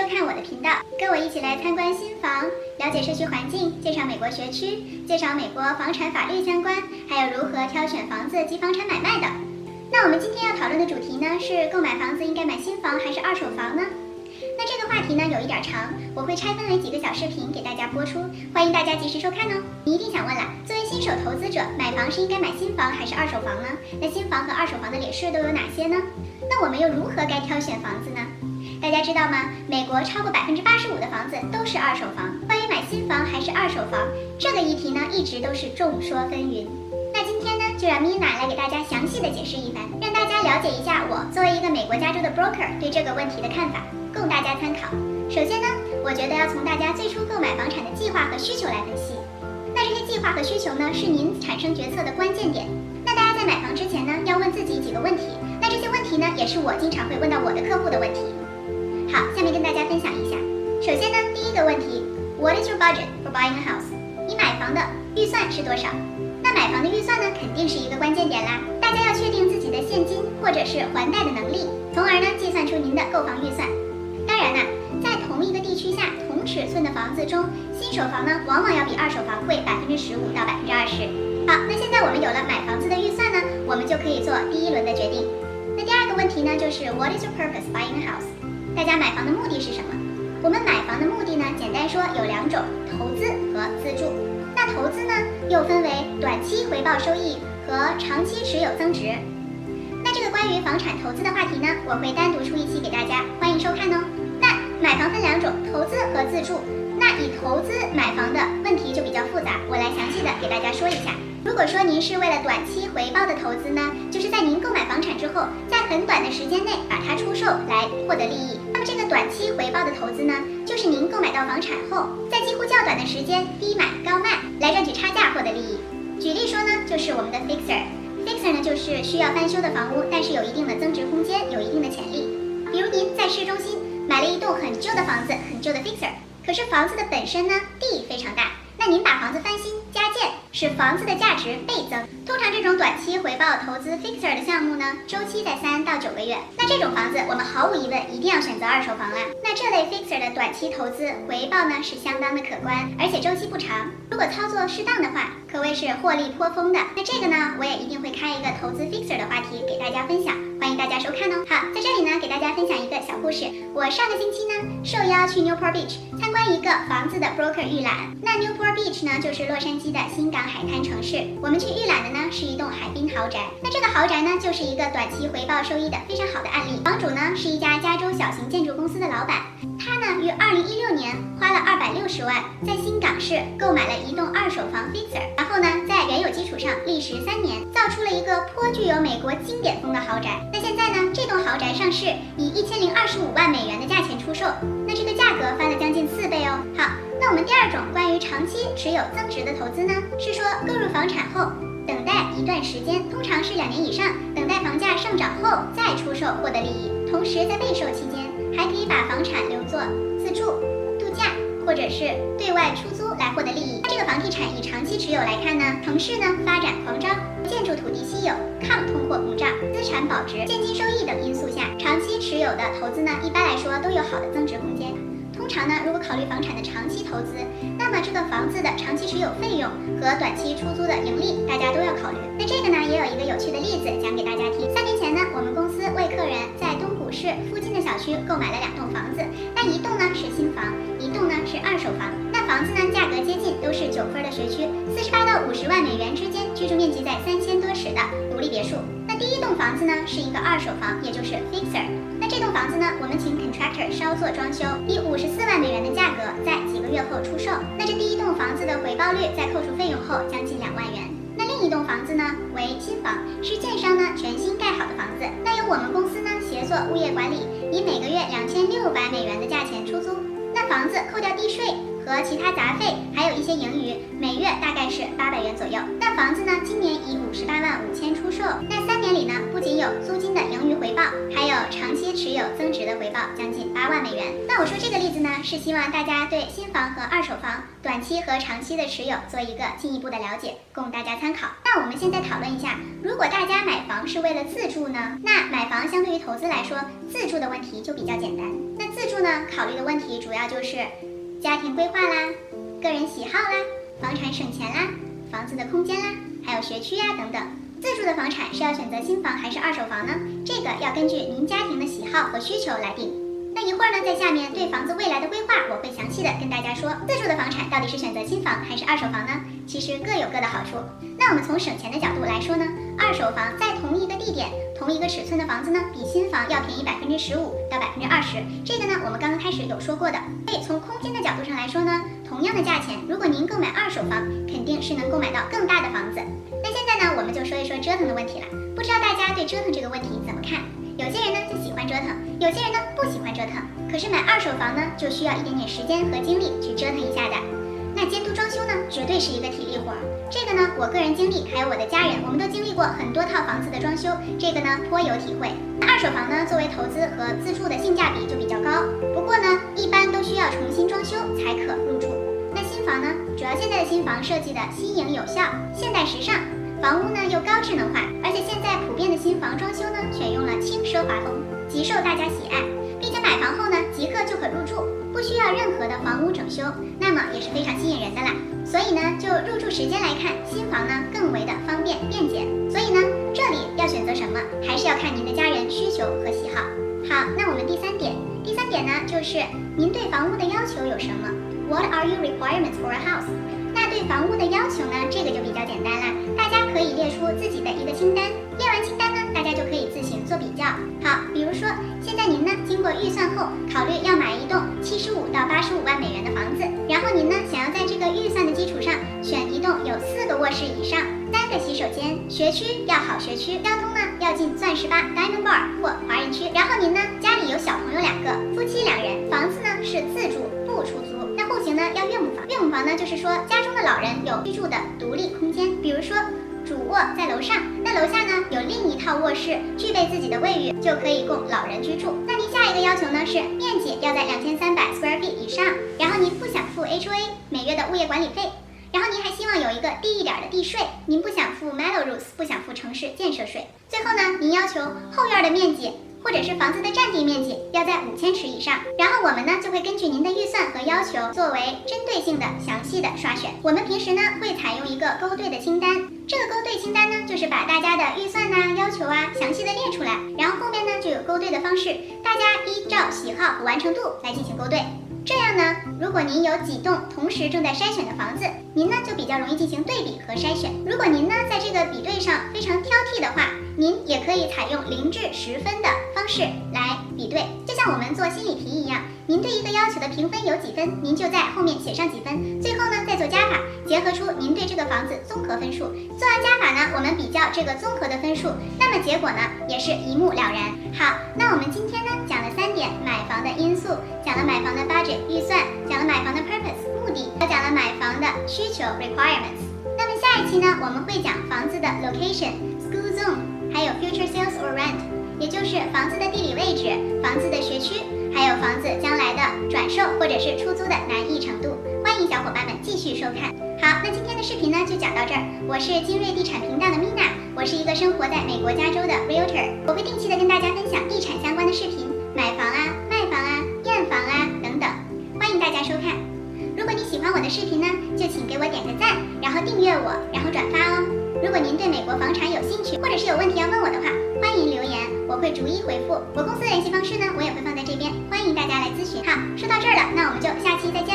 收看我的频道，跟我一起来参观新房，了解社区环境，介绍美国学区，介绍美国房产法律相关，还有如何挑选房子及房产买卖的。那我们今天要讨论的主题呢是购买房子应该买新房还是二手房呢？那这个话题呢有一点长，我会拆分为几个小视频给大家播出，欢迎大家及时收看哦。你一定想问了，作为新手投资者，买房是应该买新房还是二手房呢？那新房和二手房的劣势都有哪些呢？那我们又如何该挑选房子呢？大家知道吗？美国超过85%的房子都是二手房。关于买新房还是二手房这个议题呢，一直都是众说纷纭。那今天呢，就让 Mina 来给大家详细的解释一番，让大家了解一下我作为一个美国加州的 broker 对这个问题的看法，供大家参考。首先呢，我觉得要从大家最初购买房产的计划和需求来分析。那这些计划和需求呢，是您产生决策的关键点。那大家在买房之前呢，要问自己几个问题。那这些问题呢，也是我经常会问到我的客户的问题。好，下面跟大家分享一下。首先呢，第一个问题 ，What is your budget for buying a house？ 你买房的预算是多少？那买房的预算呢，肯定是一个关键点啦。大家要确定自己的现金或者是还贷的能力，从而呢计算出您的购房预算。当然啦，在同一个地区下同尺寸的房子中，新手房呢往往要比二手房贵15%到20%。好，那现在我们有了买房子的预算呢，我们就可以做第一轮的决定。那第二个问题呢，就是 What is your purpose buying a house？大家买房的目的是什么？我们买房的目的呢，简单说有两种，投资和自住。那投资呢，又分为短期回报收益和长期持有增值。那这个关于房产投资的话题呢，我会单独出一期给大家，欢迎收看哦。那买房分两种，投资和自住。那以投资买房的问题就比较复杂，我来详细的给大家说一下。如果说您是为了短期回报的投资呢，就是在您购买房产之后，在很短的时间内把它出售来获得利益。那么这个短期回报的投资呢，就是您购买到房产后，在几乎较短的时间低买高卖来赚取差价获得利益。举例说呢，就是我们的 fixer 呢，就是需要翻修的房屋，但是有一定的增值空间，有一定的潜力。比如您在市中心买了一栋很旧的房子，很旧的 fixer， 可是房子的本身呢地非常大，那您把房子翻新加建，使房子的价值倍增。通常这种短期回报投资 fixer 的项目呢，周期在3到9个月。那这种房子我们毫无疑问一定要选择二手房啦。那这类 fixer 的短期投资回报呢是相当的可观，而且周期不长。如果操作适当的话，可谓是获利颇丰的。那这个呢，我也一定会开一个投资 fixer 的话题给大家分享，欢迎大家收看哦。好，在这里呢，给大家分享一个小故事。我上个星期呢，受邀去 Newport Beach 参观一个房子的 broker 预览。那 Newport Beach 呢，就是洛杉矶的新港海滩城市。我们去预览的呢，是一栋海滨豪宅。那这个豪宅呢，就是一个短期回报收益的非常好的案例。房主呢，是一家加州小型建筑公司的老板。他呢，于2016年花了260万，在新港市购买了一栋二手房 fixer， 然后呢，在原有基础上历时3年，造出了一个颇具有美国经典风的豪宅。那现在呢，这栋豪宅上市以1025万美元的价钱出售，那这个价格翻了将近4倍哦。好，那我们第二种关于长期持有增值的投资呢，是说购入房产后等待一段时间，通常是2年以上，等待房价上涨后再出售获得利益。同时在备售期间，还可以把房产留作自住、度假或者是对外出租来获得利益。那这个房地产以长期持有来看呢，城市呢发展狂张，建筑土地稀有，抗通货膨胀，资产保值、现金收益等因素下，长期持有的投资呢，一般来说都有好的增值空间。通常呢，如果考虑房产的长期投资，那么这个房子的长期持有费用和短期出租的盈利，大家都要考虑。那这个呢，也有一个有趣的例子讲给大家听。3年前呢，我们公司为客人在东谷市附近的小区购买了2栋房子，那一栋呢是新房，一栋呢是二手房。那房子呢价格接近，都是9分的学区，48到50万美元之间，居住面积在3000多尺的独立别墅。那第一栋房子呢是一个二手房，也就是 fixer。那这栋房子呢，我们请 contractor 稍作装修，以54万美元的价格在几个月后出售。那这第一栋房子的回报率在扣除费用后将近2万元。那另一栋房子呢为新房，是建商呢全新盖好的房子。那由我们公司呢协作物业管理，以每个月2600美元的价钱出租。那房子扣掉地税和和其他杂费，还有一些盈余，每月大概是800元左右。那房子呢，今年以58.5万出售。那3年里呢，不仅有租金的盈余回报，还有长期持有增值的回报，将近8万美元。那我说这个例子呢，是希望大家对新房和二手房短期和长期的持有做一个进一步的了解，供大家参考。那我们现在讨论一下，如果大家买房是为了自住呢，那买房相对于投资来说，自住的问题就比较简单。那自住呢，考虑的问题主要就是家庭规划啦、个人喜好啦、房产省钱啦、房子的空间啦，还有学区呀等等。自住的房产是要选择新房还是二手房呢？这个要根据您家庭的喜好和需求来定。那一会儿呢，在下面对房子未来的规划，我会详细的跟大家说，自住的房产到底是选择新房还是二手房呢？其实各有各的好处。那我们从省钱的角度来说呢，二手房在同一个地点、同一个尺寸的房子呢，比新房要便宜15%到20%。这个呢，我们刚刚开始有说过的。所以从空间的角度上来说呢，同样的价钱，如果您购买二手房，肯定是能购买到更大的房子。那现在呢，我们就说一说折腾的问题了。不知道大家对折腾这个问题怎么看？有些人呢就喜欢折腾，有些人呢不喜欢折腾。可是买二手房呢，就需要一点点时间和精力去折腾一下的。那监督装修呢，绝对是一个体力活儿。这个呢，我个人经历，还有我的家人，我们都经历过很多套房子的装修，这个呢颇有体会。那二手房呢，作为投资和自住的性价比就比较高，不过呢，一般都需要重新装修才可入住。那新房呢，主要现在的新房设计的新颖有效、现代时尚，房屋呢又高智能化，而且现在普遍的新房装修呢，选用了轻奢华风，极受大家喜爱，并且买房后呢，即刻就可入住，不需要任何的房屋整修，那么也是非常吸引人的啦。所以呢，就入住时间来看，新房呢更为的方便便捷。所以呢，这里要选择什么，还是要看您的家人需求和喜好。好，那我们第三点呢，就是您对房屋的要求有什么 ？What are your requirements for a house？ 那对房屋的要求呢，这个就比较简单啦，大家可以列出自己的一个清单，列完清单呢，大家就可以自行做比较。好，比如说现在您呢经过预算后，考虑要买一栋75到85万美元的房子，然后您呢想要在这个预算的基础上选一栋有4个卧室以上、3个洗手间，学区要好学区，交通呢要进钻石吧 Diamond Bar 或华人区，然后您呢家里有小朋友2个，夫妻2人，房子呢是自住不出租。那户型呢要岳母房，岳母房呢就是说家中的老人有居住的独立空间，比如说主卧在楼上，那楼下呢有另一套卧室，具备自己的卫浴，就可以供老人居住。那您下一个要求呢是面积要在2300 square feet 以上，然后您不想付 HOA 每月的物业管理费，然后您还希望有一个低一点的地税，您不想付 Meadow Rules， 不想付城市建设税。最后呢，您要求后院的面积或者是房子的占地面积要在5000尺以上，然后我们呢就会根据您的预算和要求作为针对性的详细的刷选。我们平时呢会采用一个勾兑的清单，这个勾兑清单呢就是把大家的预算要求详细的列出来，然后后面呢就有勾兑的方式，大家依照喜好和完成度来进行勾兑。这样呢，如果您有几栋同时正在筛选的房子，您呢就比较容易进行对比和筛选。如果您呢在这个比对上非常挑剔的话，您也可以采用0至10分的方式来比对，就像我们做心理题一样，您对一个要求的评分有几分，您就在后面写上几分，最后呢再做加法，结合出您对这个房子综合分数。做完加法呢，我们比较这个综合的分数，那么结果呢也是一目了然。好，那我们今天呢讲了3点买房的因素，讲了买房的 budget 预算，讲了买房的 purpose 目的，又讲了买房的需求 requirements。那么下一期呢，我们会讲房子的 location、school zone， 还有 future sales or rent， 也就是房子的地理位置、房子的学区，还有房子将来的转售或者是出租的难易程度。欢迎小伙伴们继续收看。好，那今天的视频呢就讲到这儿。我是精锐地产频道的 Mina， 我是一个生活在美国加州的 realtor， 我会定期的跟大家分享地产相关的视频，买房卖房验房等等，欢迎大家收看。如果你喜欢我的视频呢，就请给我点个赞，然后订阅我，然后转发哦。如果您对美国房产有兴趣，或者是有问题要问我的话，欢迎留言，我会逐一回复。我公司的联系方式呢，我也会放在这边，欢迎大家来咨询。好，说到这儿了，那我们就下期再见。